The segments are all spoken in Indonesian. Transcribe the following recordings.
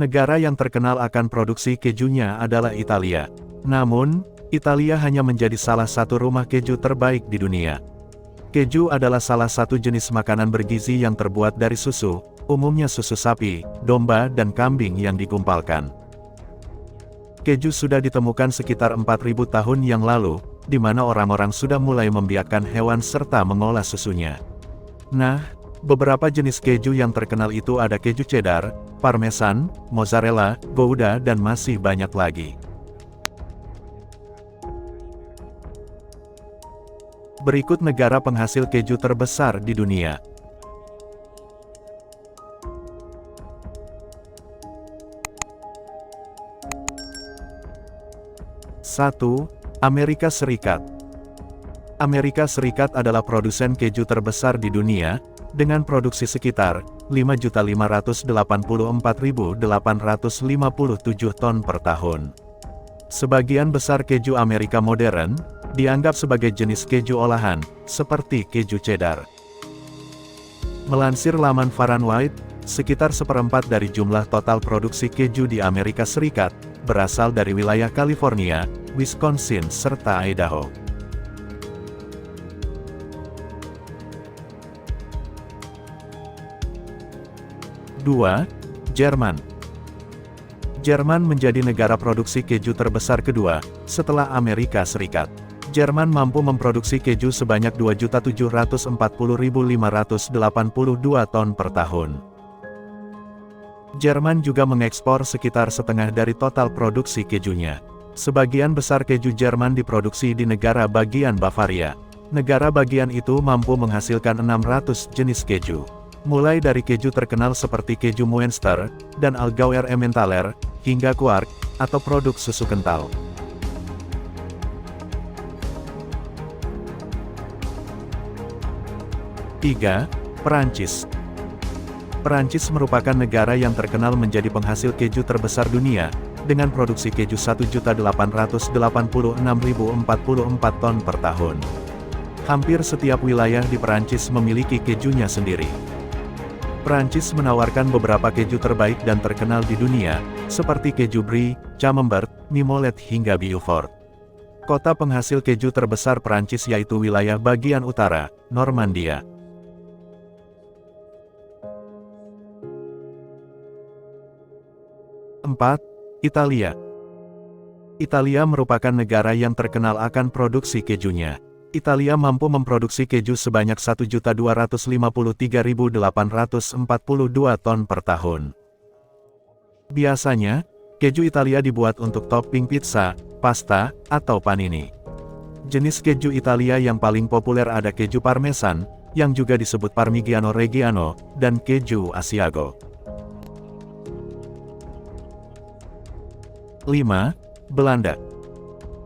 Negara yang terkenal akan produksi kejunya adalah Italia. Namun, Italia hanya menjadi salah satu rumah keju terbaik di dunia. Keju adalah salah satu jenis makanan bergizi yang terbuat dari susu, umumnya susu sapi, domba dan kambing yang digumpalkan. Keju sudah ditemukan sekitar 4.000 tahun yang lalu, di mana orang-orang sudah mulai membiakkan hewan serta mengolah susunya. Nah, beberapa jenis keju yang terkenal itu ada keju cheddar, parmesan, mozzarella, gouda dan masih banyak lagi. Berikut negara penghasil keju terbesar di dunia. Satu, Amerika Serikat. Amerika Serikat adalah produsen keju terbesar di dunia, dengan produksi sekitar 5.584.857 ton per tahun. Sebagian besar keju Amerika modern, dianggap sebagai jenis keju olahan, seperti keju cheddar. Melansir laman Fahrenheit, sekitar seperempat dari jumlah total produksi keju di Amerika Serikat, berasal dari wilayah California, Wisconsin serta Idaho. Dua, Jerman. Jerman menjadi negara produksi keju terbesar kedua, setelah Amerika Serikat. Jerman mampu memproduksi keju sebanyak 2.740.582 ton per tahun. Jerman juga mengekspor sekitar setengah dari total produksi kejunya. Sebagian besar keju Jerman diproduksi di negara bagian Bavaria. Negara bagian itu mampu menghasilkan 600 jenis keju. Mulai dari keju terkenal seperti keju Muenster, dan Allgäuer Emmentaler, hingga Quark, atau produk susu kental. Tiga, Perancis. Perancis merupakan negara yang terkenal menjadi penghasil keju terbesar dunia, dengan produksi keju 1.886.044 ton per tahun. Hampir setiap wilayah di Perancis memiliki kejunya sendiri. Perancis menawarkan beberapa keju terbaik dan terkenal di dunia, seperti keju Brie, Camembert, Mimolette hingga Beaufort. Kota penghasil keju terbesar Perancis yaitu wilayah bagian utara, Normandia. 4. Italia. Italia merupakan negara yang terkenal akan produksi kejunya. Italia mampu memproduksi keju sebanyak 1.253.842 ton per tahun. Biasanya, keju Italia dibuat untuk topping pizza, pasta, atau panini. Jenis keju Italia yang paling populer ada keju Parmesan, yang juga disebut Parmigiano Reggiano, dan keju Asiago. 5. Belanda.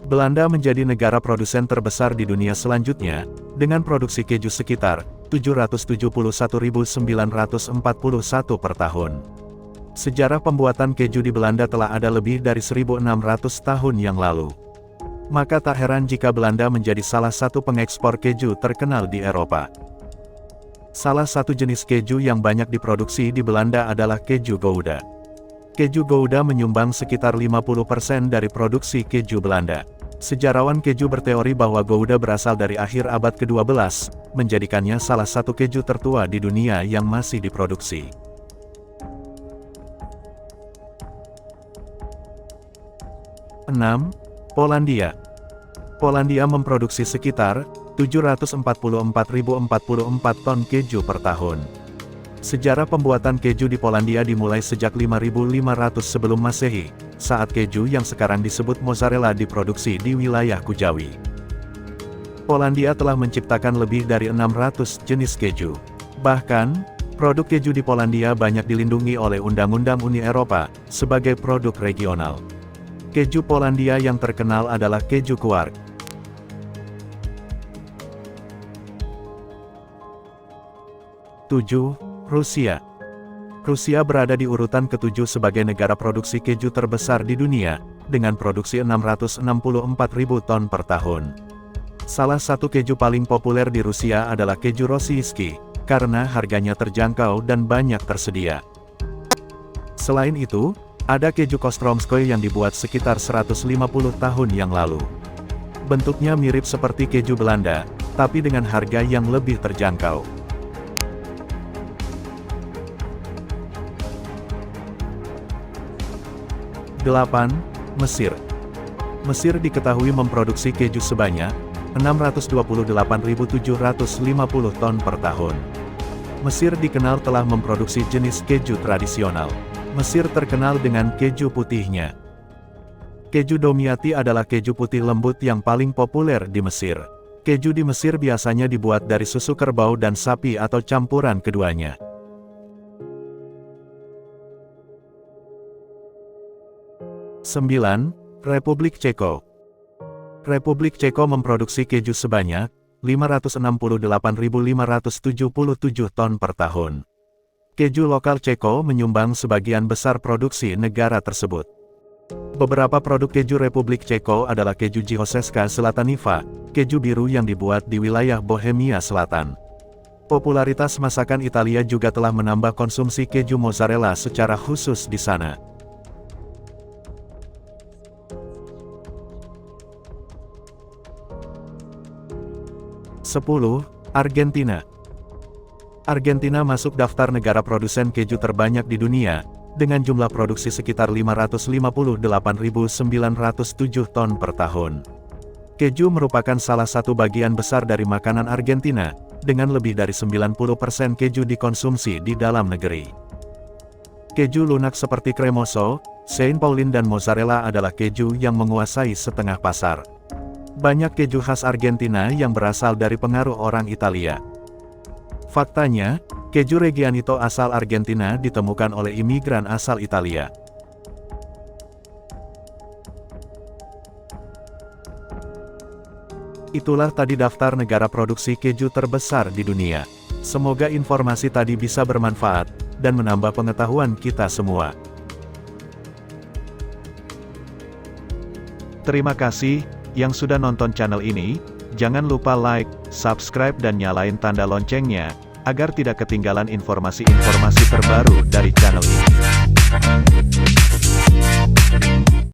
Belanda menjadi negara produsen terbesar di dunia selanjutnya, dengan produksi keju sekitar 771.941 per tahun. Sejarah pembuatan keju di Belanda telah ada lebih dari 1.600 tahun yang lalu. Maka tak heran jika Belanda menjadi salah satu pengekspor keju terkenal di Eropa. Salah satu jenis keju yang banyak diproduksi di Belanda adalah keju Gouda. Keju Gouda menyumbang sekitar 50% dari produksi keju Belanda. Sejarawan keju berteori bahwa Gouda berasal dari akhir abad ke-12, menjadikannya salah satu keju tertua di dunia yang masih diproduksi. 6. Polandia. Polandia memproduksi sekitar 744.044 ton keju per tahun. Sejarah pembuatan keju di Polandia dimulai sejak 5.500 sebelum Masehi, saat keju yang sekarang disebut mozzarella diproduksi di wilayah Kujawi. Polandia telah menciptakan lebih dari 600 jenis keju. Bahkan, produk keju di Polandia banyak dilindungi oleh Undang-Undang Uni Eropa, sebagai produk regional. Keju Polandia yang terkenal adalah keju Quark. 7. Rusia. Rusia berada di urutan ke-7 sebagai negara produksi keju terbesar di dunia, dengan produksi 664.000 ton per tahun. Salah satu keju paling populer di Rusia adalah keju Rossiyski, karena harganya terjangkau dan banyak tersedia. Selain itu, ada keju Kostromskoye yang dibuat sekitar 150 tahun yang lalu. Bentuknya mirip seperti keju Belanda, tapi dengan harga yang lebih terjangkau. 8. Mesir. Mesir diketahui memproduksi keju sebanyak 628.750 ton per tahun. Mesir dikenal telah memproduksi jenis keju tradisional. Mesir terkenal dengan keju putihnya. Keju Domiati adalah keju putih lembut yang paling populer di Mesir. Keju di Mesir biasanya dibuat dari susu kerbau dan sapi atau campuran keduanya. 9. Republik Ceko. Republik Ceko memproduksi keju sebanyak 568.577 ton per tahun. Keju lokal Ceko menyumbang sebagian besar produksi negara tersebut. Beberapa produk keju Republik Ceko adalah keju Jihoseska Zlataniva, keju biru yang dibuat di wilayah Bohemia Selatan. Popularitas masakan Italia juga telah menambah konsumsi keju mozzarella secara khusus di sana. 10. Argentina. Argentina masuk daftar negara produsen keju terbanyak di dunia, dengan jumlah produksi sekitar 558.907 ton per tahun. Keju merupakan salah satu bagian besar dari makanan Argentina, dengan lebih dari 90% keju dikonsumsi di dalam negeri. Keju lunak seperti cremoso, Saint Paulin dan mozzarella adalah keju yang menguasai setengah pasar. Banyak keju khas Argentina yang berasal dari pengaruh orang Italia. Faktanya, keju Reggianito asal Argentina ditemukan oleh imigran asal Italia. Itulah tadi daftar negara produksi keju terbesar di dunia. Semoga informasi tadi bisa bermanfaat, dan menambah pengetahuan kita semua. Terima kasih yang sudah nonton channel ini. Jangan lupa like, subscribe dan nyalain tanda loncengnya, agar tidak ketinggalan informasi-informasi terbaru dari channel ini.